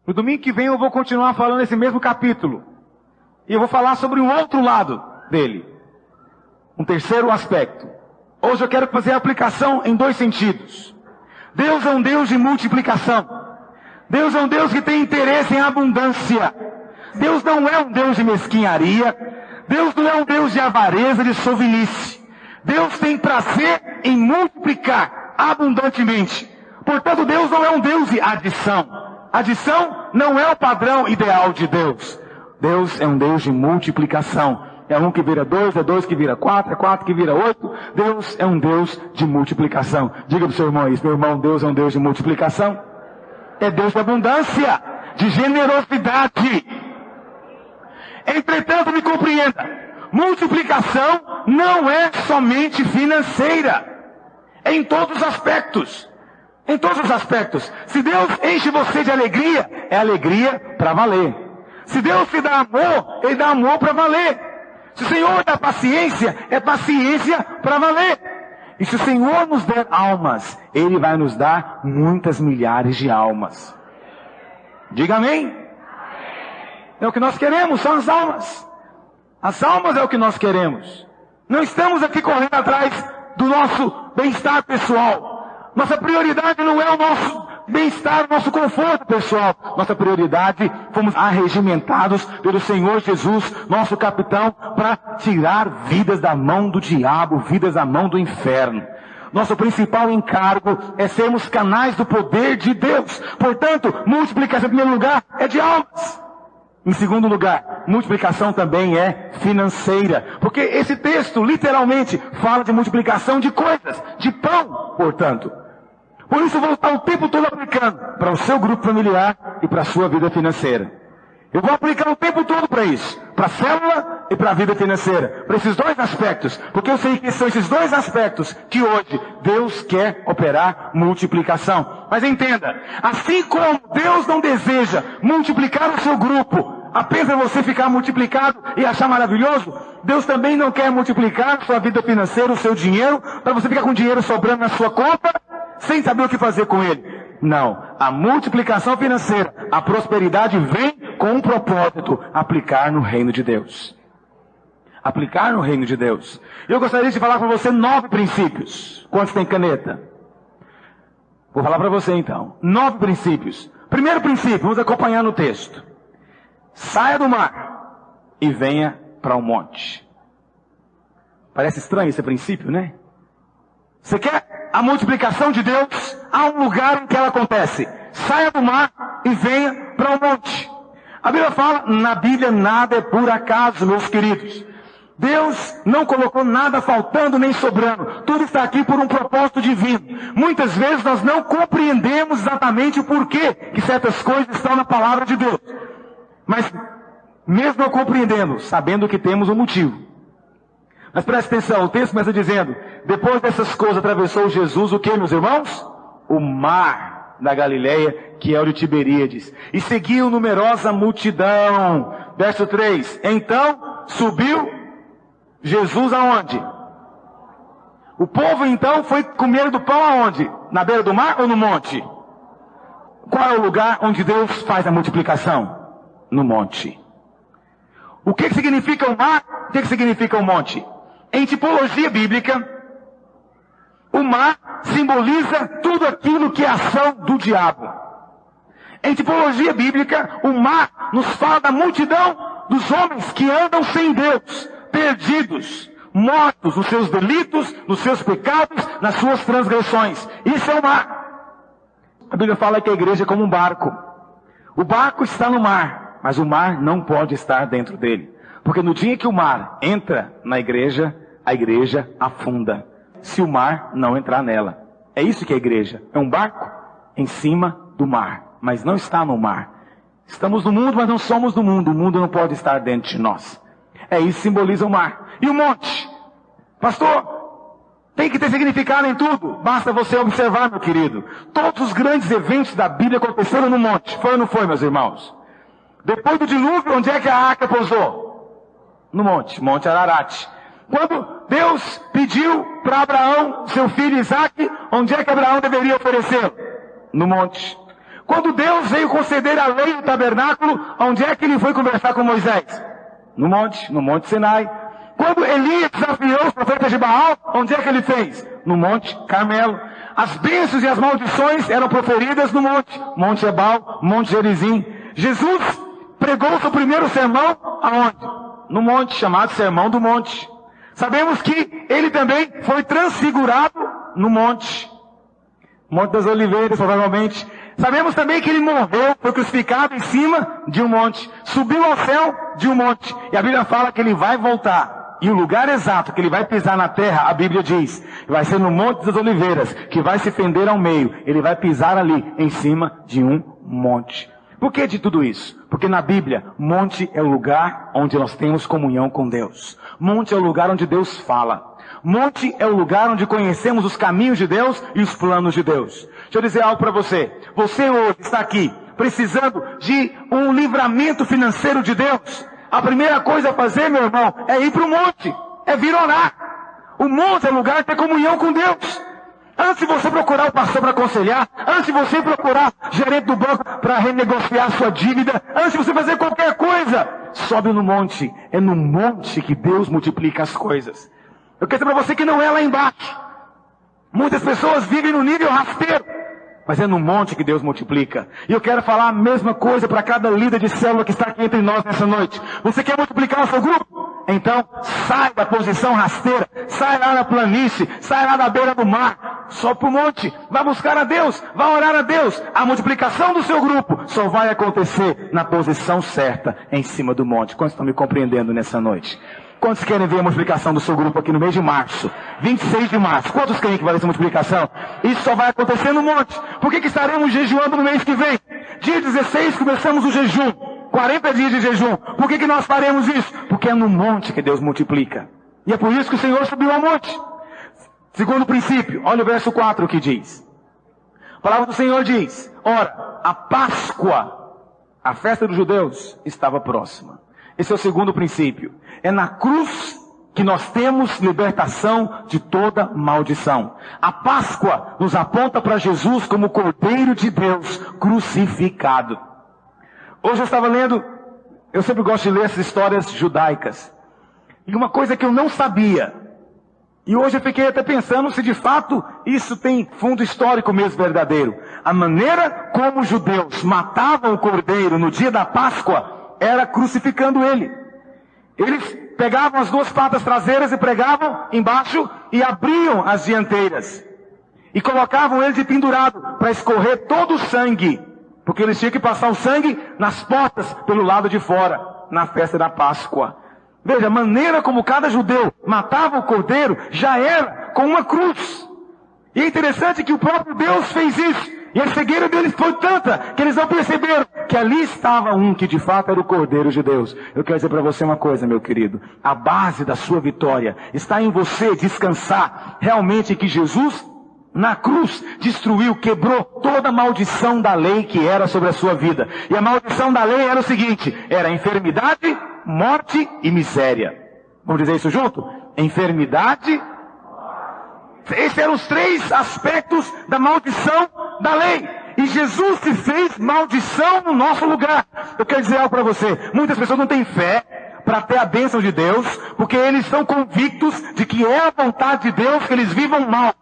No domingo que vem eu vou continuar falando esse mesmo capítulo. E eu vou falar sobre um outro lado dele. Um terceiro aspecto. Hoje eu quero fazer a aplicação em 2 sentidos. Deus é um Deus de multiplicação. Deus é um Deus que tem interesse em abundância. Deus não é um Deus de mesquinharia. Deus não é um Deus de avareza, de sovinice. Deus tem prazer em multiplicar abundantemente. Portanto, Deus não é um Deus de adição. Adição não é o padrão ideal de Deus. Deus é um Deus de multiplicação. É 1 que vira 2, é 2 que vira 4, é 4 que vira 8. Deus é um Deus de multiplicação. Diga para o seu irmão isso, meu irmão, Deus é um Deus de multiplicação. É Deus de abundância, de generosidade. Entretanto, me compreenda, multiplicação não é somente financeira. É em todos os aspectos. Em todos os aspectos. Se Deus enche você de alegria, é alegria para valer. Se Deus te dá amor, Ele dá amor para valer. Se o Senhor dá paciência, é paciência para valer. E se o Senhor nos der almas, Ele vai nos dar muitas milhares de almas. Diga amém. É o que nós queremos, são as almas. As almas é o que nós queremos. Não estamos aqui correndo atrás do nosso bem-estar pessoal. Nossa prioridade não é o nosso bem-estar, o nosso conforto pessoal. Nossa prioridade, fomos arregimentados pelo Senhor Jesus, nosso capitão, para tirar vidas da mão do diabo, vidas da mão do inferno. Nosso principal encargo é sermos canais do poder de Deus. Portanto, multiplicação, em primeiro lugar, é de almas. Em segundo lugar, multiplicação também é financeira. Porque esse texto, literalmente, fala de multiplicação de coisas, de pão, portanto. Por isso, eu vou estar o tempo todo aplicando para o seu grupo familiar e para a sua vida financeira. Eu vou aplicar o tempo todo para isso. Para a célula e para a vida financeira. Para esses 2 aspectos. Porque eu sei que são esses 2 aspectos que hoje Deus quer operar multiplicação. Mas entenda, assim como Deus não deseja multiplicar o seu grupo, apenas para você ficar multiplicado e achar maravilhoso, Deus também não quer multiplicar a sua vida financeira, o seu dinheiro, para você ficar com dinheiro sobrando na sua conta, sem saber o que fazer com ele. Não. A multiplicação financeira, a prosperidade vem com um propósito: aplicar no reino de Deus. Aplicar no reino de Deus. Eu gostaria de falar para você 9 princípios. Quantos tem caneta? Vou falar para você então. 9 princípios. Primeiro princípio, vamos acompanhar no texto. Saia do mar e venha para o monte. Parece estranho esse princípio, né? Você quer a multiplicação de Deus? Há um lugar em que ela acontece. Saia do mar e venha para o monte. A Bíblia fala, na Bíblia nada é por acaso, meus queridos. Deus não colocou nada faltando nem sobrando. Tudo está aqui por um propósito divino. Muitas vezes nós não compreendemos exatamente o porquê que certas coisas estão na palavra de Deus. Mas, mesmo não compreendendo, sabendo que temos um motivo. Mas preste atenção, o texto começa dizendo, depois dessas coisas atravessou Jesus o que, meus irmãos? O mar da Galileia, que é o de Tiberíades. E seguiu numerosa multidão. Verso 3. Então, subiu Jesus aonde? O povo então foi comer do pão aonde? Na beira do mar ou no monte? Qual é o lugar onde Deus faz a multiplicação? No monte. O que significa o mar? O que significa o monte? Em tipologia bíblica, o mar simboliza tudo aquilo que é ação do diabo. Em tipologia bíblica, o mar nos fala da multidão dos homens que andam sem Deus, perdidos, mortos nos seus delitos, nos seus pecados, nas suas transgressões. Isso é o mar. A Bíblia fala que a igreja é como um barco. O barco está no mar, mas o mar não pode estar dentro dele. Porque no dia que o mar entra na igreja, a igreja afunda. Se o mar não entrar nela. É isso que é a igreja. É um barco em cima do mar, mas não está no mar. Estamos no mundo, mas não somos do mundo. O mundo não pode estar dentro de nós. É isso que simboliza o mar. E o monte? Pastor, tem que ter significado em tudo. Basta você observar, meu querido. Todos os grandes eventos da Bíblia aconteceram no monte. Foi ou não foi, meus irmãos? Depois do dilúvio, onde é que a arca pousou? No monte, Monte Ararat. Quando Deus pediu para Abraão, seu filho Isaque, onde é que Abraão deveria oferecê-lo? No monte. Quando Deus veio conceder a lei do tabernáculo, onde é que ele foi conversar com Moisés? No Monte Sinai. Quando Elias desafiou os profetas de Baal, onde é que ele fez? No Monte Carmelo. As bênçãos e as maldições eram proferidas no Monte Ebal, Monte Gerizim. Jesus pregou seu primeiro sermão aonde? No monte, chamado Sermão do Monte. Sabemos que ele também foi transfigurado no Monte das Oliveiras, provavelmente. Sabemos também que ele morreu, foi crucificado em cima de um monte, subiu ao céu de um monte. E a Bíblia fala que ele vai voltar. E o lugar exato que ele vai pisar na terra, a Bíblia diz, vai ser no Monte das Oliveiras, que vai se fender ao meio. Ele vai pisar ali, em cima de um monte. Por que de tudo isso? Porque na Bíblia, monte é o lugar onde nós temos comunhão com Deus. Monte é o lugar onde Deus fala. Monte é o lugar onde conhecemos os caminhos de Deus e os planos de Deus. Deixa eu dizer algo para você. Você hoje está aqui precisando de um livramento financeiro de Deus. A primeira coisa a fazer, meu irmão, é ir para o monte. É vir orar. O monte é o lugar de ter comunhão com Deus. Antes de você procurar o pastor para aconselhar, antes de você procurar o gerente do banco para renegociar sua dívida, antes de você fazer qualquer coisa, sobe no monte. É no monte que Deus multiplica as coisas. Eu quero dizer para você que não é lá embaixo. Muitas pessoas vivem no nível rasteiro, mas é no monte que Deus multiplica. E eu quero falar a mesma coisa para cada líder de célula que está aqui entre nós nessa noite. Você quer multiplicar o seu grupo? Então, sai da posição rasteira, sai lá na planície, sai lá na beira do mar, sobe para o monte, vai buscar a Deus, vai orar a Deus. A multiplicação do seu grupo só vai acontecer na posição certa, em cima do monte. Quantos estão me compreendendo nessa noite? Quantos querem ver a multiplicação do seu grupo aqui no mês de março? 26 de março. Quantos querem que vai ter essa multiplicação? Isso só vai acontecer no monte. Por que estaremos jejuando no mês que vem? Dia 16 começamos o jejum. 40 dias de jejum. Por que nós faremos isso? Porque é no monte que Deus multiplica. E é por isso que o Senhor subiu ao monte. Segundo princípio, olha o verso 4 que diz. A palavra do Senhor diz, ora, a Páscoa, a festa dos judeus, estava próxima. Esse é o segundo princípio. É na cruz que nós temos libertação de toda maldição. A Páscoa nos aponta para Jesus como o Cordeiro de Deus crucificado. Hoje eu estava lendo, eu sempre gosto de ler essas histórias judaicas. E uma coisa que eu não sabia, e hoje eu fiquei até pensando se de fato isso tem fundo histórico mesmo verdadeiro. A maneira como os judeus matavam o Cordeiro no dia da Páscoa era crucificando ele. Eles pegavam as duas patas traseiras e pregavam embaixo e abriam as dianteiras. E colocavam ele de pendurado para escorrer todo o sangue. Porque eles tinham que passar o sangue nas portas pelo lado de fora, na festa da Páscoa. Veja, a maneira como cada judeu matava o cordeiro já era com uma cruz. E é interessante que o próprio Deus fez isso. E a cegueira deles foi tanta que eles não perceberam que ali estava um que de fato era o Cordeiro de Deus. Eu quero dizer para você uma coisa, meu querido. A base da sua vitória está em você descansar realmente que Jesus na cruz destruiu, quebrou toda a maldição da lei que era sobre a sua vida. E a maldição da lei era o seguinte, era enfermidade, morte e miséria. Vamos dizer isso junto? Enfermidade. Esses eram os três aspectos da maldição da lei. E Jesus se fez maldição no nosso lugar. Eu quero dizer algo para você. Muitas pessoas não têm fé para ter a bênção de Deus, porque eles estão convictos de que é a vontade de Deus que eles vivam mal.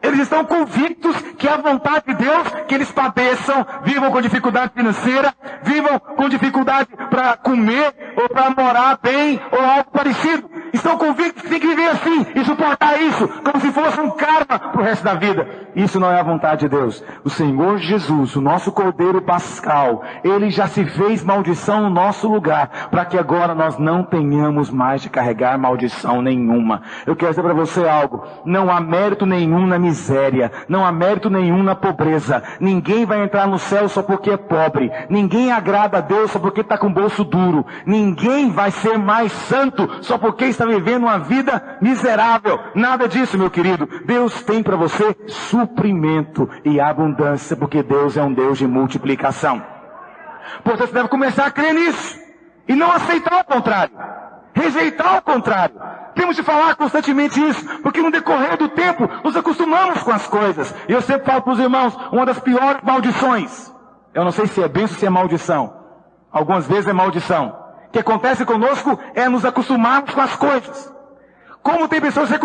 Eles estão convictos que é a vontade de Deus que eles padeçam, vivam com dificuldade financeira, vivam com dificuldade para comer, ou para morar bem, ou algo parecido. Estão convictos que tem que viver assim, e suportar isso, como se fosse um karma para o resto da vida. Isso não é a vontade de Deus. O Senhor Jesus, o nosso Cordeiro Pascal, Ele já se fez maldição no nosso lugar, para que agora nós não tenhamos mais de carregar maldição nenhuma. Eu quero dizer para você algo, não há mérito nenhum na miséria, não há mérito nenhum na pobreza. Ninguém vai entrar no céu só porque é pobre, ninguém agrada a Deus só porque está com o bolso duro, ninguém vai ser mais santo só porque está vivendo uma vida miserável. Nada disso, meu querido. Deus tem para você suprimento e abundância, porque Deus é um Deus de multiplicação. Portanto, você deve começar a crer nisso e não aceitar o contrário, rejeitar o contrário. Temos de falar constantemente isso, porque no decorrer do tempo nos acostumamos com as coisas. E eu sempre falo para os irmãos, uma das piores maldições Eu não sei se é bênção ou se é maldição. Algumas vezes é maldição. O que acontece conosco é nos acostumarmos com as coisas. Como tem pessoas que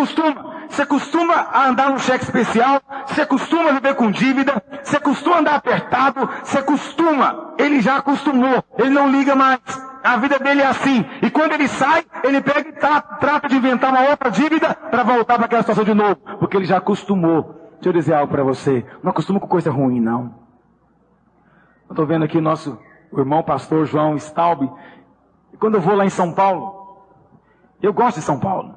se acostuma a andar no cheque especial, se acostuma a viver com dívida, se acostuma a andar apertado, se acostuma. Ele já acostumou, ele não liga mais. A vida dele é assim. E quando ele sai, ele pega e trata de inventar uma outra dívida para voltar para aquela situação de novo. Porque ele já acostumou. Deixa eu dizer algo para você. Não acostuma com coisa ruim, não. Eu estou vendo aqui o irmão pastor João Staub. E quando eu vou lá em São Paulo, eu gosto de São Paulo.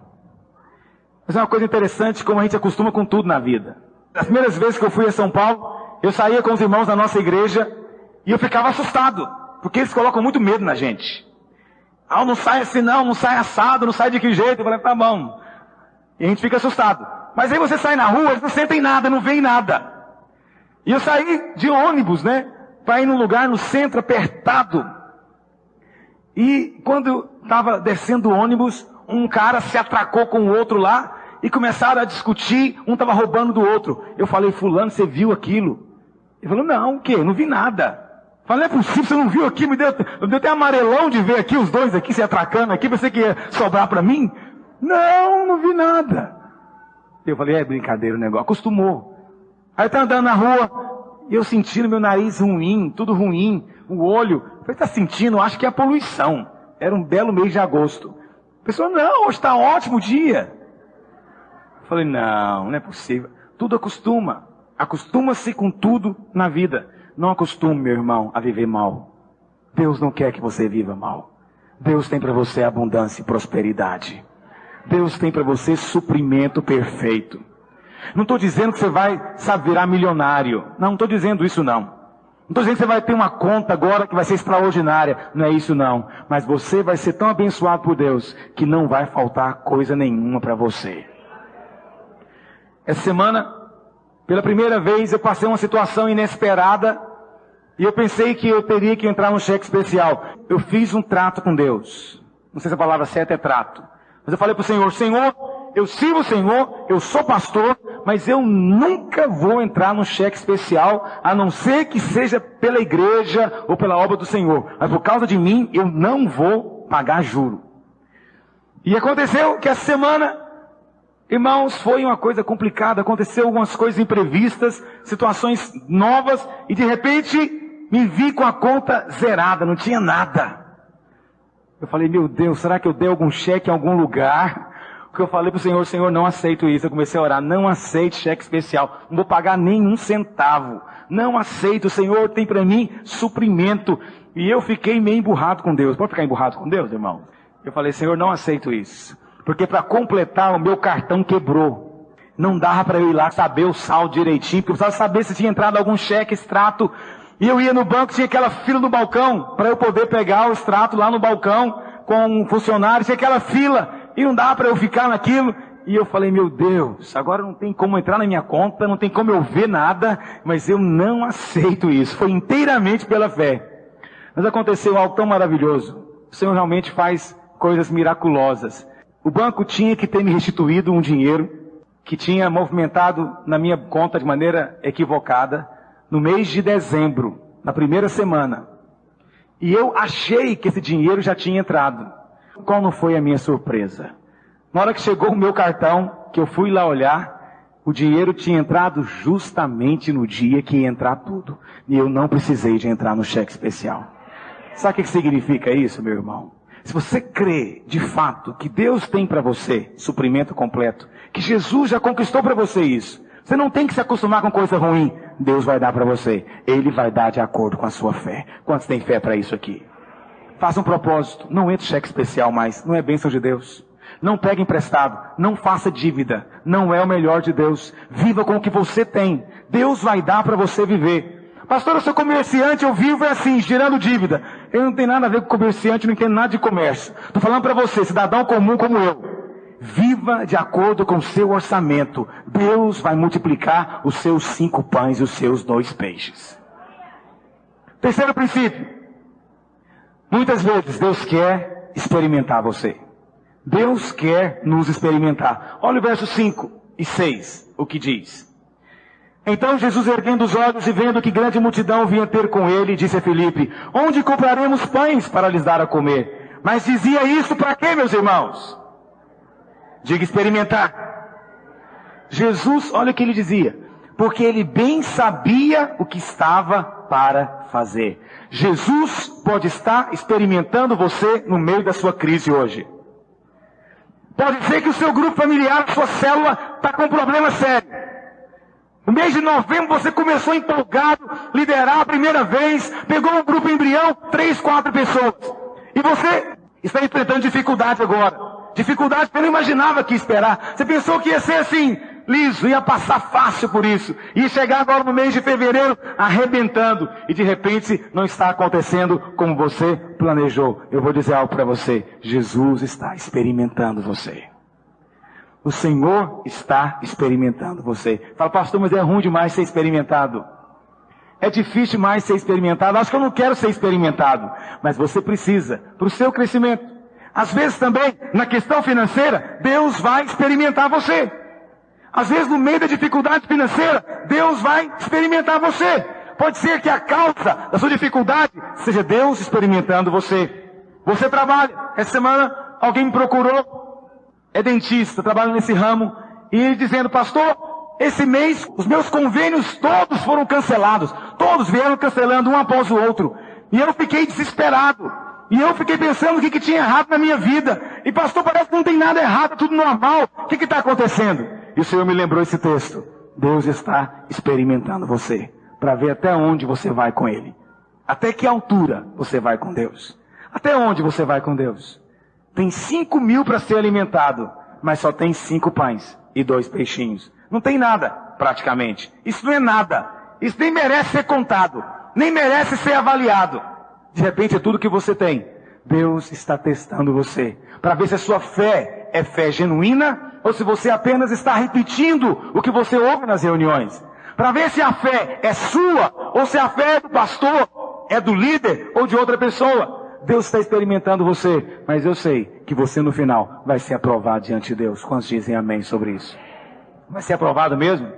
Mas é uma coisa interessante como a gente acostuma com tudo na vida. As primeiras vezes que eu fui a São Paulo, eu saía com os irmãos da nossa igreja e eu ficava assustado. Porque eles colocam muito medo na gente. Ah, não sai assim não sai assado, não sai de que jeito. Eu falei, tá bom. E a gente fica assustado. Mas aí você sai na rua, eles não sentem nada, não veem nada. E eu saí de ônibus, para ir num lugar no centro apertado. E quando estava descendo o ônibus, um cara se atracou com o outro lá e começaram a discutir, um estava roubando do outro. Eu falei, fulano, você viu aquilo? Ele falou, não, o quê? Não vi nada. Eu falei, não é possível, você não viu aqui? Me deu até amarelão de ver aqui os dois aqui se atracando aqui, pensei que ia sobrar para mim. Não vi nada. Eu falei, é brincadeira o negócio, acostumou. Aí tá andando na rua, e eu sentindo meu nariz ruim, tudo ruim, o olho. Eu falei, tá sentindo? Acho que é a poluição. Era um belo mês de agosto. A pessoa, não, hoje está ótimo o dia. Eu falei, não é possível. Tudo acostuma. Acostuma-se com tudo na vida. Não acostume, meu irmão, a viver mal. Deus não quer que você viva mal. Deus tem para você abundância e prosperidade. Deus tem para você suprimento perfeito. Não estou dizendo que você vai, virar milionário. Não estou dizendo isso não. Não estou dizendo que você vai ter uma conta agora que vai ser extraordinária. Não é isso não. Mas você vai ser tão abençoado por Deus que não vai faltar coisa nenhuma para você. Essa semana, pela primeira vez, eu passei uma situação inesperada. E eu pensei que eu teria que entrar no cheque especial. Eu fiz um trato com Deus. Não sei se a palavra certa é trato. Mas eu falei para o Senhor, Senhor, eu sirvo o Senhor, eu sou pastor, mas eu nunca vou entrar no cheque especial, a não ser que seja pela igreja ou pela obra do Senhor. Mas por causa de mim, eu não vou pagar juro. E aconteceu que essa semana, irmãos, foi uma coisa complicada, aconteceu algumas coisas imprevistas, situações novas, e de repente me vi com a conta zerada, não tinha nada. Eu falei, meu Deus, será que eu dei algum cheque em algum lugar? Porque eu falei para o Senhor, Senhor, não aceito isso. Eu comecei a orar, não aceite cheque especial, não vou pagar nenhum centavo. Não aceito, o Senhor tem para mim suprimento. E eu fiquei meio emburrado com Deus. Pode ficar emburrado com Deus, irmão? Eu falei, Senhor, não aceito isso. Porque para completar, o meu cartão quebrou. Não dava para eu ir lá saber o saldo direitinho, porque eu precisava saber se tinha entrado algum cheque, extrato. E eu ia no banco, tinha aquela fila no balcão, para eu poder pegar o extrato lá no balcão, com um funcionário, tinha aquela fila, e não dava para eu ficar naquilo. E eu falei, meu Deus, agora não tem como entrar na minha conta, não tem como eu ver nada, mas eu não aceito isso. Foi inteiramente pela fé. Mas aconteceu algo tão maravilhoso. O Senhor realmente faz coisas miraculosas. O banco tinha que ter me restituído um dinheiro que tinha movimentado na minha conta de maneira equivocada no mês de dezembro, na primeira semana. E eu achei que esse dinheiro já tinha entrado. Qual não foi a minha surpresa? Na hora que chegou o meu cartão, que eu fui lá olhar, o dinheiro tinha entrado justamente no dia que ia entrar tudo. E eu não precisei de entrar no cheque especial. Sabe o que significa isso, meu irmão? Se você crê, de fato, que Deus tem para você suprimento completo, que Jesus já conquistou para você isso, você não tem que se acostumar com coisa ruim. Deus vai dar para você. Ele vai dar de acordo com a sua fé. Quantos têm fé para isso aqui? Faça um propósito. Não entre cheque especial mais. Não é bênção de Deus. Não pegue emprestado. Não faça dívida. Não é o melhor de Deus. Viva com o que você tem. Deus vai dar para você viver. Pastor, eu sou comerciante, eu vivo assim, girando dívida. Eu não tenho nada a ver com comerciante, não entendo nada de comércio. Estou falando para você, cidadão comum como eu. Viva de acordo com o seu orçamento. Deus vai multiplicar os seus 5 pães e os seus 2 peixes. Terceiro princípio. Muitas vezes Deus quer experimentar você. Deus quer nos experimentar. Olha o verso 5 e 6, o que diz. Então Jesus, erguendo os olhos e vendo que grande multidão vinha ter com ele, disse a Filipe: onde compraremos pães para lhes dar a comer? Mas dizia isso para quê, meus irmãos? Diga experimentar. Jesus, olha o que ele dizia: porque ele bem sabia o que estava para fazer. Jesus pode estar experimentando você no meio da sua crise hoje. Pode ser que o seu grupo familiar, a sua célula, está com um problema sério. No mês de novembro você começou empolgado, liderar a primeira vez, pegou um grupo embrião, 3, 4 pessoas. E você está enfrentando dificuldade agora. Dificuldade que você não imaginava que ia esperar. Você pensou que ia ser assim, liso, ia passar fácil por isso. Ia chegar agora no mês de fevereiro arrebentando. E de repente não está acontecendo como você planejou. Eu vou dizer algo para você. Jesus está experimentando você. O Senhor está experimentando você. Fala, pastor, mas é ruim demais ser experimentado. É difícil demais ser experimentado. Acho que eu não quero ser experimentado. Mas você precisa, para o seu crescimento. Às vezes também, na questão financeira, Deus vai experimentar você. Às vezes no meio da dificuldade financeira, Deus vai experimentar você. Pode ser que a causa da sua dificuldade seja Deus experimentando você. Você trabalha. Essa semana alguém me procurou. É dentista, trabalha nesse ramo, e ele dizendo: pastor, esse mês os meus convênios todos foram cancelados, todos vieram cancelando um após o outro, e eu fiquei desesperado, e eu fiquei pensando o que tinha errado na minha vida, e pastor, parece que não tem nada errado, tudo normal, o que está acontecendo? E o Senhor me lembrou esse texto: Deus está experimentando você, para ver até onde você vai com Ele, até que altura você vai com Deus, até onde você vai com Deus. Tem 5 mil para ser alimentado, mas só tem 5 pães e 2 peixinhos. Não tem nada, praticamente. Isso não é nada. Isso nem merece ser contado, nem merece ser avaliado. De repente é tudo que você tem. Deus está testando você, para ver se a sua fé é fé genuína, ou se você apenas está repetindo o que você ouve nas reuniões. Para ver se a fé é sua, ou se a fé é do pastor, é do líder, ou de outra pessoa. Deus está experimentando você, mas eu sei que você no final vai ser aprovado diante de Deus. Quantos dizem amém sobre isso? Vai ser aprovado mesmo?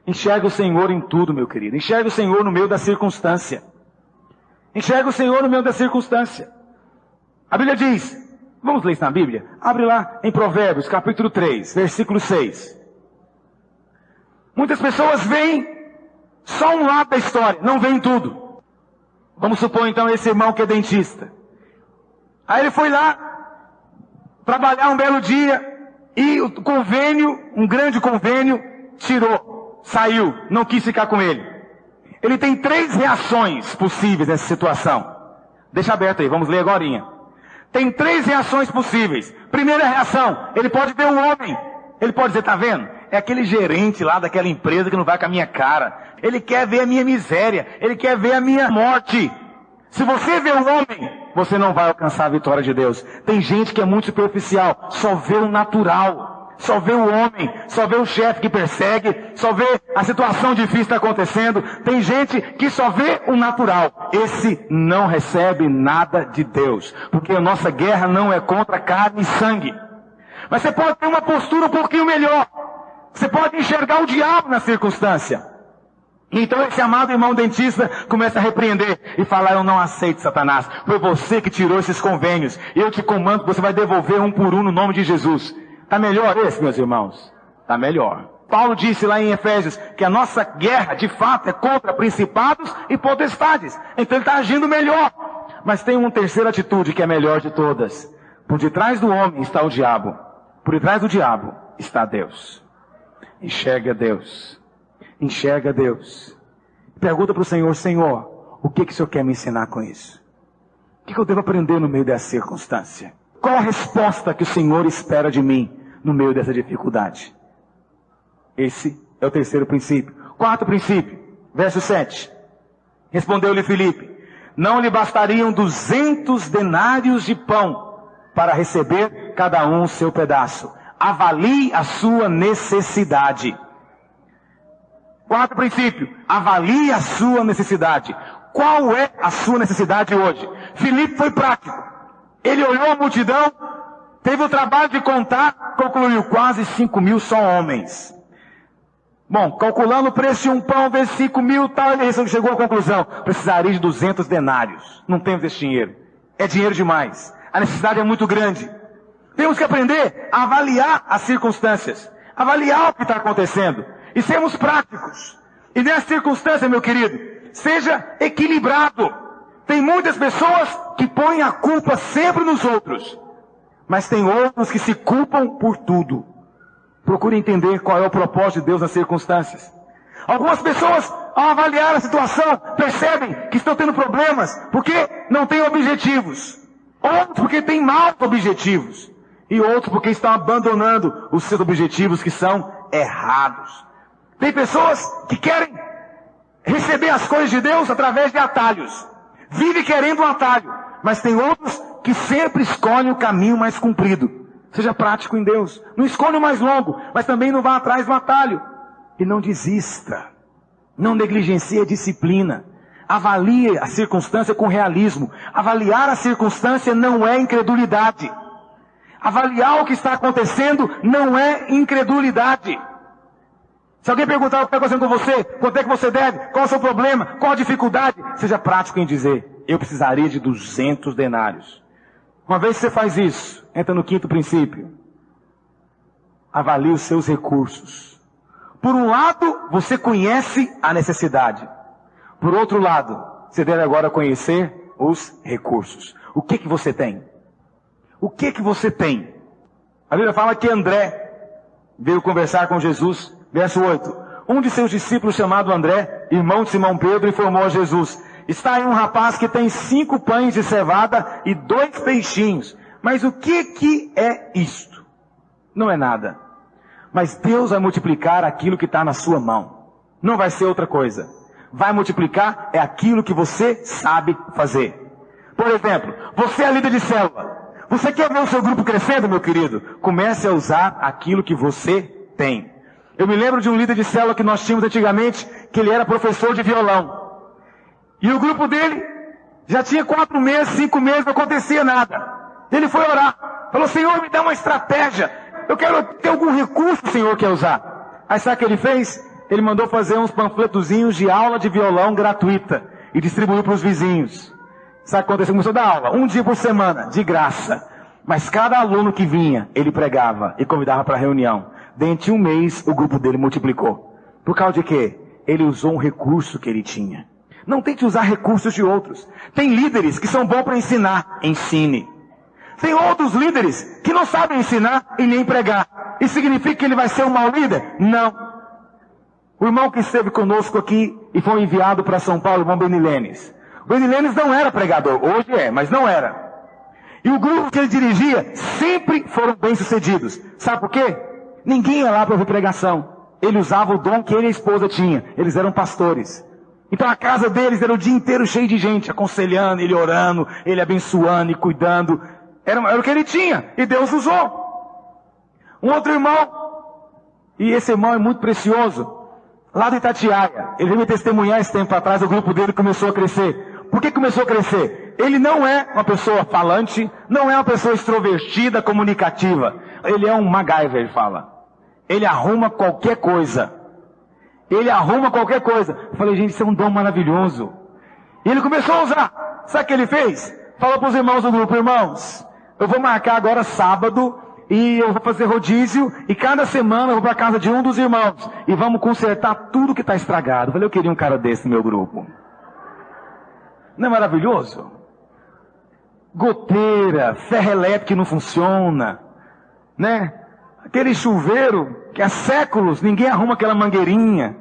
Enxerga o Senhor em tudo, meu querido. Enxerga o Senhor no meio da circunstância. Enxerga o Senhor no meio da circunstância. A Bíblia diz, vamos ler isso na Bíblia? Abre lá em Provérbios, capítulo 3, versículo 6. Muitas pessoas veem só um lado da história, não veem tudo. Vamos supor então esse irmão que é dentista. Aí ele foi lá trabalhar um belo dia e o convênio, um grande convênio, tirou, saiu, não quis ficar com ele. Ele tem 3 reações possíveis nessa situação. Deixa aberto aí, vamos ler agorinha. Tem 3 reações possíveis. Primeira reação, ele pode ver um homem. Ele pode dizer, tá vendo? É aquele gerente lá daquela empresa que não vai com a minha cara. Ele quer ver a minha miséria. Ele quer ver a minha morte. Se você vê um homem, você não vai alcançar a vitória de Deus. Tem gente que é muito superficial. Só vê o natural. Só vê o homem. Só vê o chefe que persegue. Só vê a situação difícil que está acontecendo. Tem gente que só vê o natural. Esse não recebe nada de Deus. Porque a nossa guerra não é contra carne e sangue. Mas você pode ter uma postura um pouquinho melhor. Você pode enxergar o diabo na circunstância. Então esse amado irmão dentista começa a repreender e falar: eu não aceito, Satanás. Foi você que tirou esses convênios. Eu te comando que você vai devolver um por um no nome de Jesus. Está melhor esse, meus irmãos? Está melhor. Paulo disse lá em Efésios que a nossa guerra de fato é contra principados e potestades. Então ele está agindo melhor. Mas tem uma terceira atitude que é a melhor de todas. Por detrás do homem está o diabo. Por detrás do diabo está Deus. Enxerga Deus. Enxerga Deus. Pergunta para o Senhor: Senhor, o que o Senhor quer me ensinar com isso? O que eu devo aprender no meio dessa circunstância? Qual a resposta que o Senhor espera de mim no meio dessa dificuldade? Esse é o terceiro princípio. Quarto princípio, verso 7. Respondeu-lhe Filipe: não lhe bastariam 200 denários de pão para receber cada um o seu pedaço. Avalie a sua necessidade. Quarto princípio, avalie a sua necessidade. Qual é a sua necessidade hoje? Filipe foi prático. Ele olhou a multidão, teve o trabalho de contar, concluiu: quase 5 mil só homens. Bom, calculando o preço de um pão vezes 5 mil, tal, ele chegou à conclusão: precisaria de 200 denários. Não temos esse dinheiro. É dinheiro demais. A necessidade é muito grande. Temos que aprender a avaliar as circunstâncias, avaliar o que está acontecendo e sermos práticos. E nessa circunstância, meu querido, seja equilibrado. Tem muitas pessoas que põem a culpa sempre nos outros, mas tem outros que se culpam por tudo. Procure entender qual é o propósito de Deus nas circunstâncias. Algumas pessoas, ao avaliar a situação, percebem que estão tendo problemas porque não têm objetivos. Outros porque têm maus objetivos. E outros porque estão abandonando os seus objetivos que são errados. Tem pessoas que querem receber as coisas de Deus através de atalhos. Vive querendo um atalho. Mas tem outros que sempre escolhem o caminho mais comprido. Seja prático em Deus. Não escolha o mais longo, mas também não vá atrás do atalho. E não desista. Não negligencie a disciplina. Avalie a circunstância com realismo. Avaliar a circunstância não é incredulidade. Avaliar o que está acontecendo não é incredulidade. Se alguém perguntar o que está acontecendo com você, quanto é que você deve, qual é o seu problema, qual a dificuldade, seja prático em dizer: eu precisaria de 200 denários. Uma vez que você faz isso, entra no quinto princípio. Avalie os seus recursos. Por um lado, você conhece a necessidade. Por outro lado, você deve agora conhecer os recursos. O que você tem? O que você tem? A Bíblia fala que André veio conversar com Jesus. Verso 8. Um de seus discípulos, chamado André, irmão de Simão Pedro, informou a Jesus: está aí um rapaz que tem 5 pães de cevada e 2 peixinhos. Mas o que é isto? Não é nada. Mas Deus vai multiplicar aquilo que está na sua mão. Não vai ser outra coisa. Vai multiplicar é aquilo que você sabe fazer. Por exemplo, você é líder de célula. Você quer ver o seu grupo crescendo, meu querido? Comece a usar aquilo que você tem. Eu me lembro de um líder de célula que nós tínhamos antigamente, que ele era professor de violão. E o grupo dele já tinha 4 meses, 5 meses, não acontecia nada. Ele foi orar. Falou: Senhor, me dá uma estratégia. Eu quero ter algum recurso que o Senhor quer usar. Aí sabe o que ele fez? Ele mandou fazer uns panfletozinhos de aula de violão gratuita e distribuiu para os vizinhos. Sabe o que aconteceu? Começou a dar aula 1 dia por semana, de graça. Mas cada aluno que vinha, ele pregava e convidava para a reunião. Dentro de 1 mês, o grupo dele multiplicou. Por causa de quê? Ele usou um recurso que ele tinha. Não tente usar recursos de outros. Tem líderes que são bons para ensinar. Ensine. Tem outros líderes que não sabem ensinar e nem pregar. Isso significa que ele vai ser um mau líder? Não. O irmão que esteve conosco aqui e foi enviado para São Paulo, o irmão Benilenes. O Benilenes não era pregador. Hoje é, mas não era. E o grupo que ele dirigia sempre foram bem-sucedidos. Sabe por quê? Ninguém ia lá para ouvir pregação. Ele usava o dom que ele e a esposa tinham. Eles eram pastores. Então a casa deles era o dia inteiro cheio de gente, aconselhando, ele orando, ele abençoando e cuidando. Era o que ele tinha. E Deus usou. Um outro irmão, e esse irmão é muito precioso, lá do Itatiaia. Ele veio me testemunhar esse tempo atrás, o grupo dele começou a crescer. Por que começou a crescer? Ele não é uma pessoa falante, não é uma pessoa extrovertida, comunicativa. Ele é um MacGyver, ele fala. Ele arruma qualquer coisa. Ele arruma qualquer coisa. Eu falei: gente, isso é um dom maravilhoso. E ele começou a usar. Sabe o que ele fez? Falou para os irmãos do grupo: irmãos, eu vou marcar agora sábado e eu vou fazer rodízio e cada semana eu vou para a casa de um dos irmãos e vamos consertar tudo que está estragado. Eu falei: eu queria um cara desse no meu grupo. Não é maravilhoso? Goteira, ferro elétrico que não funciona, né? Aquele chuveiro que há séculos ninguém arruma aquela mangueirinha.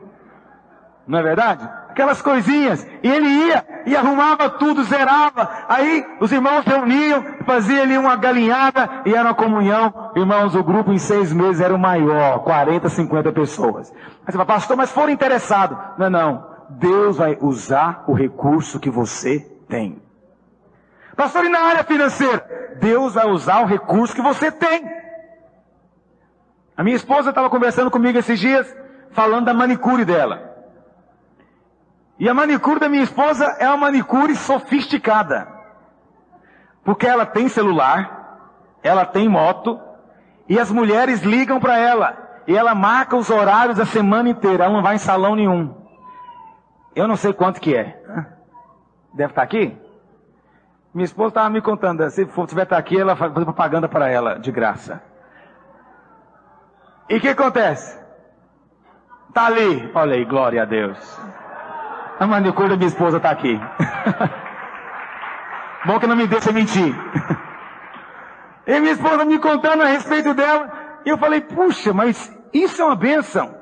Não é verdade? Aquelas coisinhas. E ele ia e arrumava tudo, zerava. Aí os irmãos reuniam, faziam ali uma galinhada e era uma comunhão. Irmãos, o grupo em 6 meses era o maior, 40, 50 pessoas. Aí você fala: pastor, mas foram interessados. Não. Deus vai usar o recurso que você tem. Pastor, e na área financeira? Deus vai usar o recurso que você tem. A minha esposa estava conversando comigo esses dias, falando da manicure dela. E a manicure da minha esposa é uma manicure sofisticada. Porque ela tem celular, ela tem moto, e as mulheres ligam para ela. E ela marca os horários a semana inteira. Ela não vai em salão nenhum. Eu não sei quanto que é. Deve estar aqui? Minha esposa estava me contando. Se tiver estar aqui, ela faz propaganda para ela, de graça. E o que acontece? Está ali. Olha aí, glória a Deus. A manicure da minha esposa está aqui. Bom que não me deixa mentir. E minha esposa me contando a respeito dela. E eu falei, puxa, mas isso é uma bênção.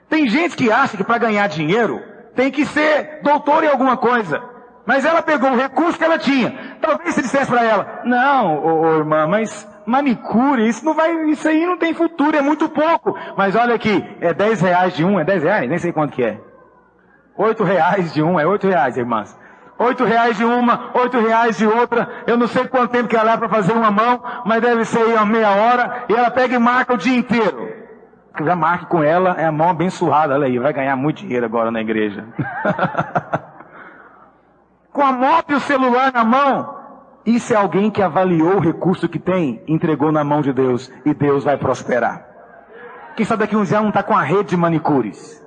Tem gente que acha que para ganhar dinheiro tem que ser doutor em alguma coisa. Mas ela pegou o recurso que ela tinha. Talvez se dissesse para ela, não, irmã, mas manicure, isso aí não tem futuro, é muito pouco. Mas olha aqui, é R$10 de um, é R$10? Nem sei quanto que é. R$8 de um, é R$8, irmãs. R$8 de uma, R$8 de outra. Eu não sei quanto tempo que ela leva para fazer uma mão, mas deve ser aí uma meia hora. E ela pega e marca o dia inteiro. Já marque com ela, é a mão abençoada. Olha aí, vai ganhar muito dinheiro agora na igreja. Com a moto e o celular na mão. Isso é alguém que avaliou o recurso que tem, entregou na mão de Deus, e Deus vai prosperar. Quem sabe daqui uns dias não está com a rede de manicures.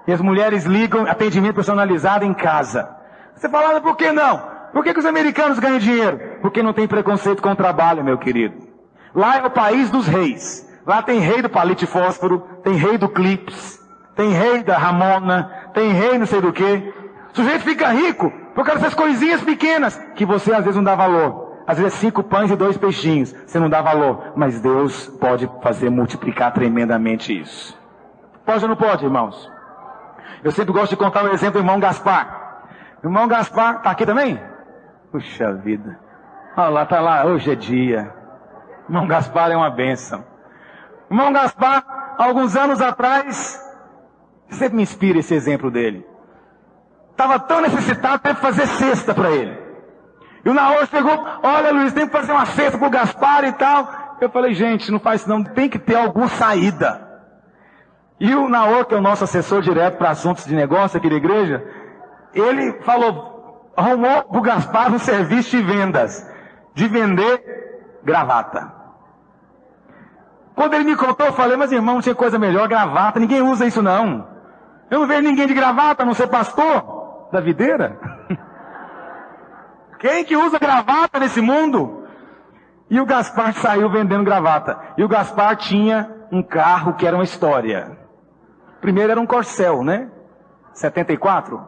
E as mulheres ligam, atendimento personalizado em casa. Você fala, por que não? Por que os americanos ganham dinheiro? Porque não tem preconceito com o trabalho, meu querido. Lá é o país dos reis. Lá tem rei do palito de fósforo, tem rei do clips, tem rei da Ramona, tem rei não sei do que. O sujeito fica rico por causa dessas coisinhas pequenas que você às vezes não dá valor. Às vezes 5 pães e 2 peixinhos, você não dá valor. Mas Deus pode fazer multiplicar tremendamente isso. Pode ou não pode, irmãos? Eu sempre gosto de contar o exemplo do irmão Gaspar. O irmão Gaspar, está aqui também? Puxa vida. Olha lá, está lá, hoje é dia. O irmão Gaspar é uma bênção. O irmão Gaspar, alguns anos atrás, sempre me inspira esse exemplo dele. Estava tão necessitado, teve que fazer cesta para ele. E o Naor chegou, olha Luiz, tem que fazer uma cesta para o Gaspar e tal. Eu falei, gente, não faz isso não, tem que ter alguma saída. E o Naor, que é o nosso assessor direto para assuntos de negócio aqui da igreja, ele falou, arrumou para o Gaspar um serviço de vendas, de vender gravata. Quando ele me contou, eu falei, mas irmão, não tinha coisa melhor, gravata, ninguém usa isso não. Eu não vejo ninguém de gravata, a não ser pastor da videira. Quem que usa gravata nesse mundo? E o Gaspar saiu vendendo gravata. E o Gaspar tinha um carro que era uma história. Primeiro era um Corcel, né? 74.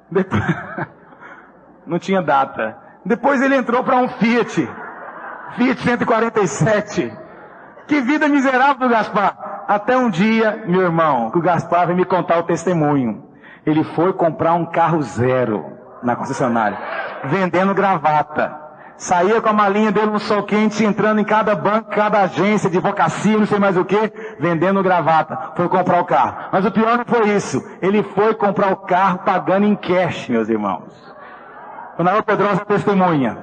Depois... não tinha data. Depois ele entrou para um Fiat 147. Que vida miserável do Gaspar. Até um dia, meu irmão, que o Gaspar veio me contar o testemunho. Ele foi comprar um carro zero na concessionária, vendendo gravata. Saía com a malinha dele no sol quente, entrando em cada banco, cada agência de advocacia, não sei mais o que, vendendo gravata. Foi comprar o carro. Mas o pior não foi isso. Ele foi comprar o carro pagando em cash, meus irmãos. O Naor Pedrosa testemunha.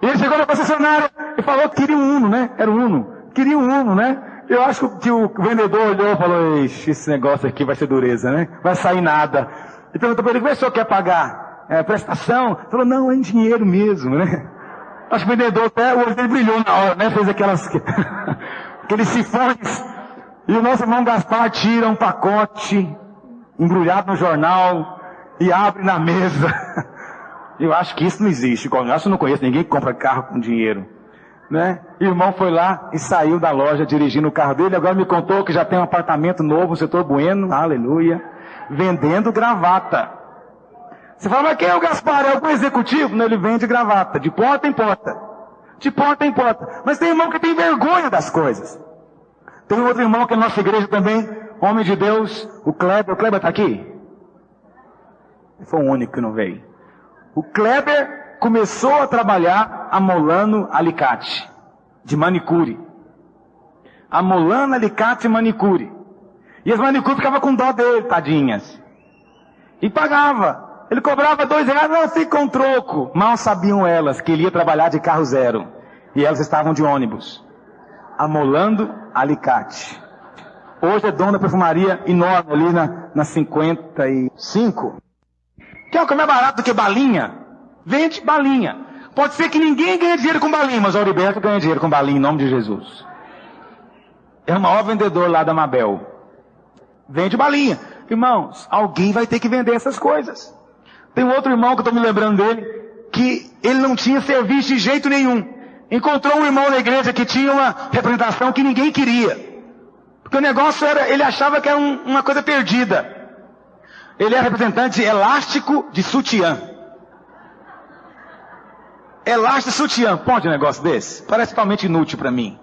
Ele chegou na concessionária e falou que queria um Uno, né? Era um Uno. Queria um Uno, né? Eu acho que o vendedor olhou e falou, ixi, esse negócio aqui vai ser dureza, né? Vai sair nada. E perguntou para ele, como é que o senhor quer pagar? Prestação? Ele falou, não, é em dinheiro mesmo, né? Acho que o vendedor até, o olho dele brilhou na hora, né? Fez aqueles sifões. E o nosso irmão Gaspar tira um pacote embrulhado no jornal e abre na mesa. Eu acho que isso não existe. Eu acho que eu não conheço ninguém que compra carro com dinheiro. Né? E o irmão foi lá e saiu da loja dirigindo o carro dele. Agora me contou que já tem um apartamento novo no setor Bueno, aleluia, vendendo gravata. Você fala, mas quem é o Gaspar? É algum executivo? Não, ele vende gravata, de porta em porta. De porta em porta. Mas tem irmão que tem vergonha das coisas. Tem outro irmão que é na nossa igreja também, homem de Deus, o Kleber. O Kleber está aqui? Foi o único que não veio. O Kleber começou a trabalhar amolando alicate de manicure. Amolando alicate e manicure. E as manicures ficavam com dó dele, tadinhas. E pagava. Ele cobrava R$2, não, fica um troco. Mal sabiam elas que ele ia trabalhar de carro zero. E elas estavam de ônibus. Amolando alicate. Hoje é dono da perfumaria enorme ali na 55. Que é o que é mais barato do que balinha. Vende balinha. Pode ser que ninguém ganhe dinheiro com balinha, mas o Auriberto ganha dinheiro com balinha em nome de Jesus. É o maior vendedor lá da Mabel. Vende balinha. Irmãos, alguém vai ter que vender essas coisas. Tem um outro irmão que eu estou me lembrando dele, que ele não tinha serviço de jeito nenhum. Encontrou um irmão na igreja que tinha uma representação que ninguém queria. Porque o negócio era, ele achava que era uma coisa perdida. Ele é representante elástico de sutiã. Elástico de sutiã. Pode um negócio desse? Parece totalmente inútil para mim.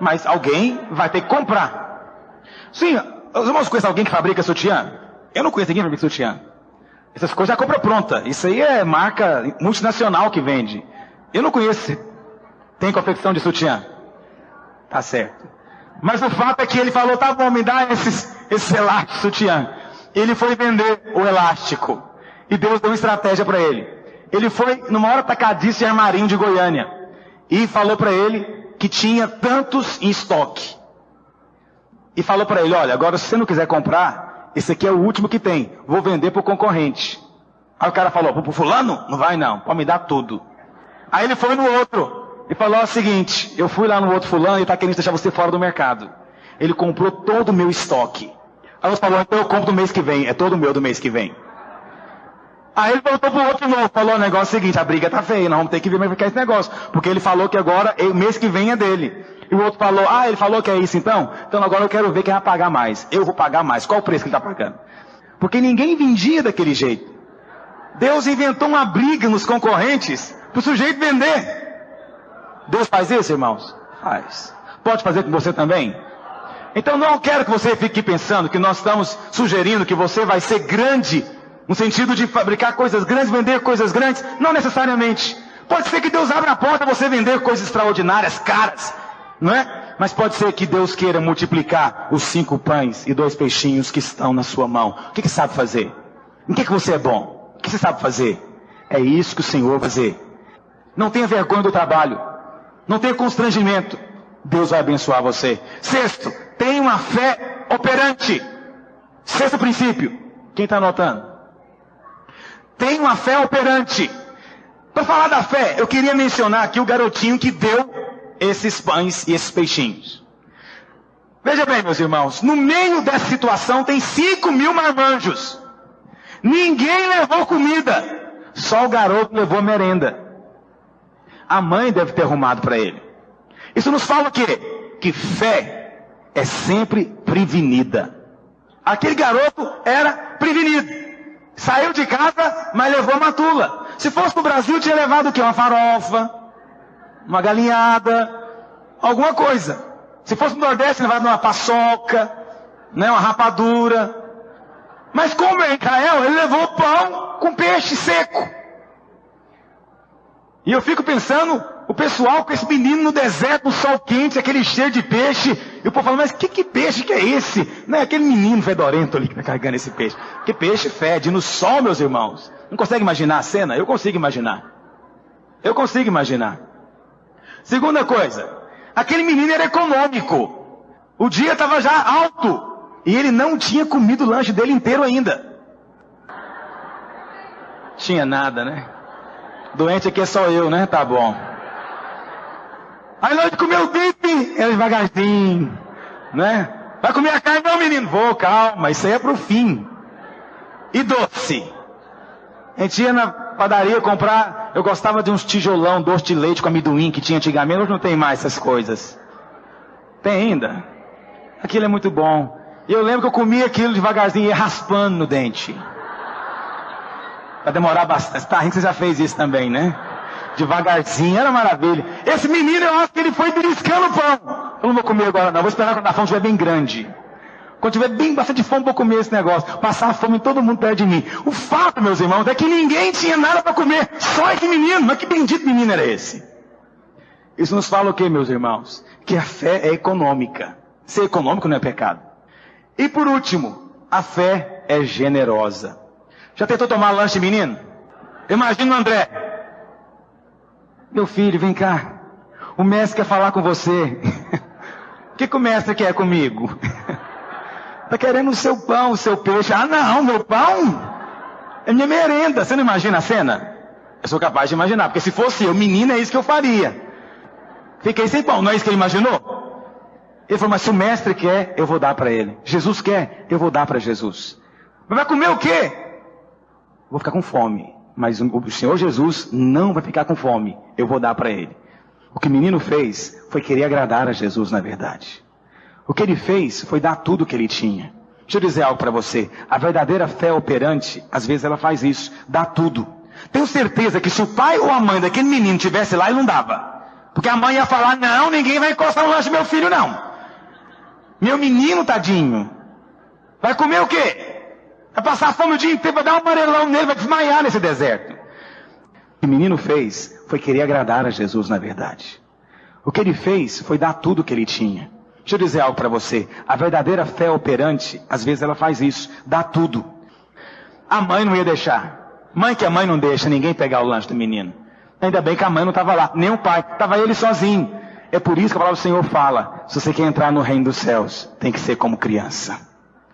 Mas alguém vai ter que comprar. Sim, os irmãos conhecem alguém que fabrica sutiã? Eu não conheço ninguém que fabrica sutiã. Essas coisas já compra pronta. Isso aí é marca multinacional que vende. Eu não conheço. Tem confecção de sutiã? Tá certo. Mas o fato é que ele falou, tá bom, me dá esse elástico de sutiã. Ele foi vender o elástico. E Deus deu uma estratégia para ele. Ele foi numa hora atacadista de Armarinho de Goiânia. E falou para ele que tinha tantos em estoque. E falou para ele, olha, agora se você não quiser comprar, esse aqui é o último que tem. Vou vender para o concorrente. Aí o cara falou, pro fulano? Não vai não, pode me dar tudo. Aí ele foi no outro. E falou o seguinte, eu fui lá no outro fulano e está querendo deixar você fora do mercado. Ele comprou todo o meu estoque. Aí você falou, então eu compro do mês que vem. É todo meu do mês que vem. Aí ele voltou pro outro novo. Falou, o negócio é o seguinte, a briga tá feia, nós vamos ter que ver como é que é esse negócio. Porque ele falou que agora, o mês que vem é dele. E o outro falou, ele falou que é isso então? Então agora eu quero ver quem vai pagar mais. Eu vou pagar mais. Qual o preço que ele está pagando? Porque ninguém vendia daquele jeito. Deus inventou uma briga nos concorrentes para o sujeito vender. Deus faz isso, irmãos? Faz. Pode fazer com você também? Então não quero que você fique pensando que nós estamos sugerindo que você vai ser grande, no sentido de fabricar coisas grandes, vender coisas grandes. Não necessariamente. Pode ser que Deus abra a porta para você vender coisas extraordinárias, caras, não é? Mas pode ser que Deus queira multiplicar os 5 pães e 2 peixinhos que estão na sua mão. O que sabe fazer? Em que você é bom? O que você sabe fazer? É isso que o Senhor vai fazer. Não tenha vergonha do trabalho. Não tenha constrangimento. Deus vai abençoar você. Sexto, tenha uma fé operante. Sexto princípio. Quem está anotando? Tenha uma fé operante. Para falar da fé, eu queria mencionar aqui o garotinho que deu esses pães e esses peixinhos. Veja bem, meus irmãos, no meio dessa situação tem 5.000 marmanjos. Ninguém levou comida. Só o garoto levou merenda. A mãe deve ter arrumado para ele. Isso nos fala o quê? Que fé é sempre prevenida. Aquele garoto era prevenido. Saiu de casa, mas levou uma tula. Se fosse no Brasil, tinha levado o quê? Uma farofa, uma galinhada, alguma coisa. Se fosse no Nordeste, tinha levado uma paçoca, uma rapadura. Mas como é Israel, ele levou pão com peixe seco. E eu fico pensando, o pessoal com esse menino no deserto, no sol quente, aquele cheiro de peixe. E o povo fala, mas que peixe que é esse? Não é aquele menino fedorento ali que está carregando esse peixe. Que peixe fede no sol, meus irmãos. Não consegue imaginar a cena? Eu consigo imaginar. Eu consigo imaginar. Segunda coisa, aquele menino era econômico. O dia estava já alto. E ele não tinha comido o lanche dele inteiro ainda. Tinha nada, né? Doente aqui é só eu, né? Tá bom. Aí nós comeu o bife, era devagarzinho, né? Vai comer a carne? Não, menino. Vou, calma, isso aí é pro fim. E doce? A gente ia na padaria comprar, eu gostava de uns tijolão, doce de leite com amendoim que tinha antigamente, hoje não tem mais essas coisas. Tem ainda? Aquilo é muito bom. E eu lembro que eu comia aquilo devagarzinho e ia raspando no dente. Para demorar bastante. Tá, você já fez isso também, né? Devagarzinho, era maravilha. Esse menino, eu acho que ele foi beliscando o pão. Eu não vou comer agora não, vou esperar quando a fome estiver bem grande. Quando tiver bem bastante fome, vou comer esse negócio. Passar a fome em todo mundo perto de mim. O fato, meus irmãos, é que ninguém tinha nada para comer. Só esse menino. Mas que bendito menino era esse? Isso nos fala o quê, meus irmãos? Que a fé é econômica. Ser econômico não é pecado. E por último, a fé é generosa. Já tentou tomar lanche, menino? Imagina o André. Meu filho, vem cá. O mestre quer falar com você. O que o mestre quer comigo? Está querendo o seu pão, o seu peixe. Ah, não, meu pão é minha merenda. Você não imagina a cena? Eu sou capaz de imaginar, porque se fosse eu, menino, é isso que eu faria. Fiquei sem pão, não é isso que ele imaginou? Ele falou, mas se o mestre quer, eu vou dar para ele. Jesus quer, eu vou dar para Jesus. Mas vai comer o quê? Vou ficar com fome. Mas o Senhor Jesus não vai ficar com fome. Eu vou dar para ele. O que o menino fez foi querer agradar a Jesus, na verdade. O que ele fez foi dar tudo o que ele tinha. Deixa eu dizer algo para você. A verdadeira fé operante, às vezes ela faz isso. Dá tudo. Tenho certeza que se o pai ou a mãe daquele menino estivesse lá, ele não dava. Porque a mãe ia falar, não, ninguém vai encostar no lanche do meu filho, não. Meu menino, tadinho. Vai comer o quê? Vai passar fome o dia inteiro, vai dar um amarelão nele, vai desmaiar nesse deserto. O que o menino fez foi querer agradar a Jesus, na verdade. O que ele fez foi dar tudo o que ele tinha. Deixa eu dizer algo para você. A verdadeira fé operante, às vezes ela faz isso. Dá tudo. A mãe não ia deixar. Mãe que a mãe não deixa ninguém pegar o lanche do menino. Ainda bem que a mãe não estava lá, nem o pai. Estava ele sozinho. É por isso que a palavra do Senhor fala. Se você quer entrar no reino dos céus, tem que ser como criança.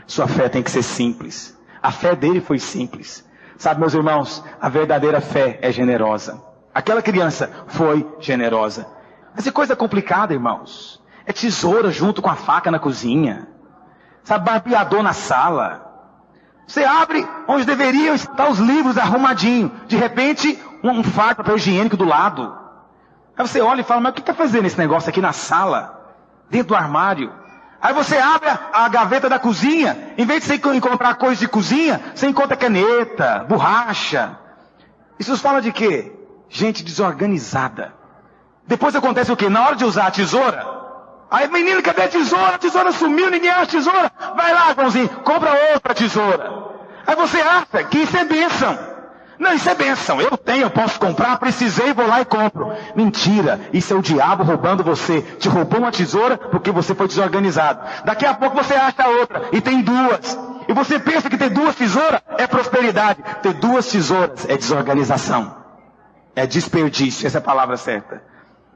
Sua fé tem que ser simples. A fé dele foi simples. Sabe, meus irmãos, a verdadeira fé é generosa. Aquela criança foi generosa. Mas que coisa complicada, irmãos. É tesoura junto com a faca na cozinha. Sabe, barbeador na sala. Você abre onde deveriam estar os livros arrumadinhos. De repente, um fardo de papel higiênico do lado. Aí você olha e fala, mas o que está fazendo esse negócio aqui na sala? Dentro do armário? Aí você abre a gaveta da cozinha. Em vez de você encontrar coisas de cozinha, você encontra caneta, borracha. Isso fala de quê? Gente desorganizada. Depois acontece o quê? Na hora de usar a tesoura, aí, menino, cadê a tesoura? A tesoura sumiu, ninguém acha a tesoura. Vai lá, Joãozinho, compra outra tesoura. Aí você acha que isso é bênção. Não, isso é bênção. Eu tenho, eu posso comprar, precisei, vou lá e compro. Mentira, isso é o diabo roubando você. Te roubou uma tesoura porque você foi desorganizado. Daqui a pouco você acha outra e tem duas. E você pensa que ter duas tesouras é prosperidade. Ter duas tesouras é desorganização. É desperdício, essa é a palavra certa.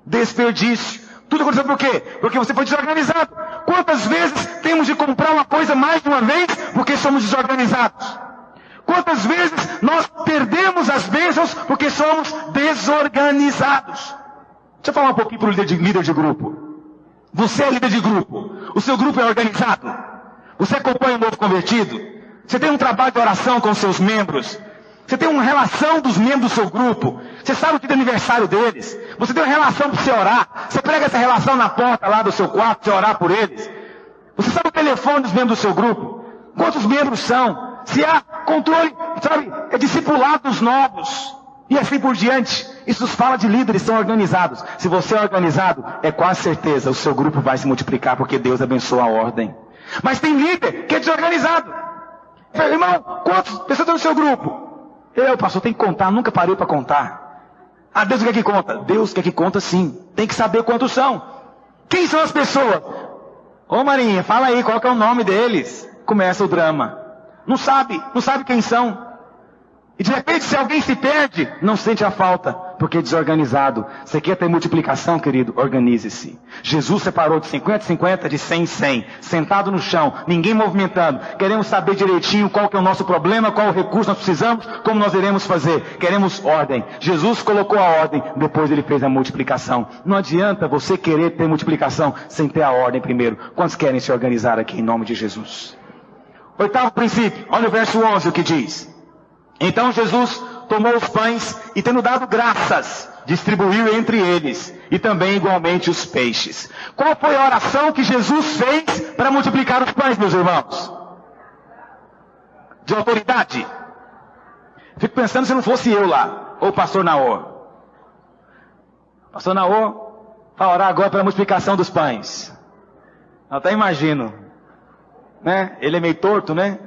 Desperdício. Tudo aconteceu por quê? Porque você foi desorganizado. Quantas vezes temos de comprar uma coisa mais de uma vez porque somos desorganizados? Quantas vezes nós perdemos as bênçãos porque somos desorganizados? Deixa eu falar um pouquinho para o líder de grupo. Você é líder de grupo. O seu grupo é organizado? Você acompanha o novo convertido? Você tem um trabalho de oração com os seus membros? Você tem uma relação dos membros do seu grupo? Você sabe o dia do aniversário deles? Você tem uma relação para você orar? Você prega essa relação na porta lá do seu quarto para você orar por eles? Você sabe o telefone dos membros do seu grupo? Quantos membros são? Se há controle, sabe, é discipulado dos novos. E assim por diante. Isso fala de líderes que são organizados. Se você é organizado, é quase certeza, o seu grupo vai se multiplicar porque Deus abençoa a ordem. Mas tem líder que é desorganizado. Irmão, quantas pessoas estão no seu grupo? Eu, pastor, tenho que contar, nunca parei para contar. Ah, Deus quer que conta? Deus quer que conta sim. Tem que saber quantos são. Quem são as pessoas? Ô Marinha, fala aí, qual que é o nome deles? Começa o drama. Não sabe quem são. E de repente, se alguém se perde, não sente a falta, porque é desorganizado. Você quer ter multiplicação, querido? Organize-se. Jesus separou de 50 em 50, de 100 em 100, sentado no chão, ninguém movimentando. Queremos saber direitinho qual que é o nosso problema, qual o recurso nós precisamos, como nós iremos fazer. Queremos ordem. Jesus colocou a ordem, depois ele fez a multiplicação. Não adianta você querer ter multiplicação sem ter a ordem primeiro. Quantos querem se organizar aqui em nome de Jesus? Oitavo princípio, olha o verso 11 o que diz. Então Jesus tomou os pães e, tendo dado graças, distribuiu entre eles, e também igualmente os peixes. Qual foi a oração que Jesus fez para multiplicar os pães, meus irmãos? De autoridade. Fico pensando se não fosse eu lá, ou o pastor Naor. Pastor Naor vai orar agora pela multiplicação dos pães. Eu até imagino. Né? Ele é meio torto, né?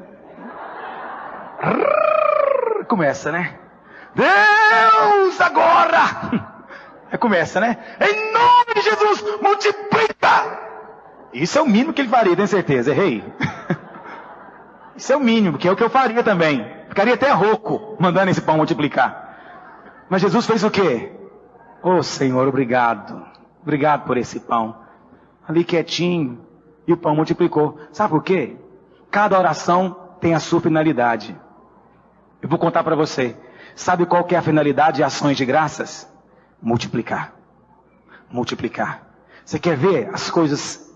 Começa, né? Deus, agora! Aí começa, né? Em nome de Jesus, multiplica! Isso é o mínimo que ele faria, tenho certeza. Errei. Isso é o mínimo, que é o que eu faria também. Ficaria até rouco, mandando esse pão multiplicar. Mas Jesus fez o quê? Oh Senhor, obrigado. Obrigado por esse pão. Ali quietinho. E o pão multiplicou. Sabe por quê? Cada oração tem a sua finalidade. Eu vou contar para você. Sabe qual que é a finalidade de ações de graças? Multiplicar. Multiplicar. Você quer ver as coisas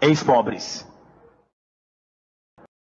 Ex-pobres.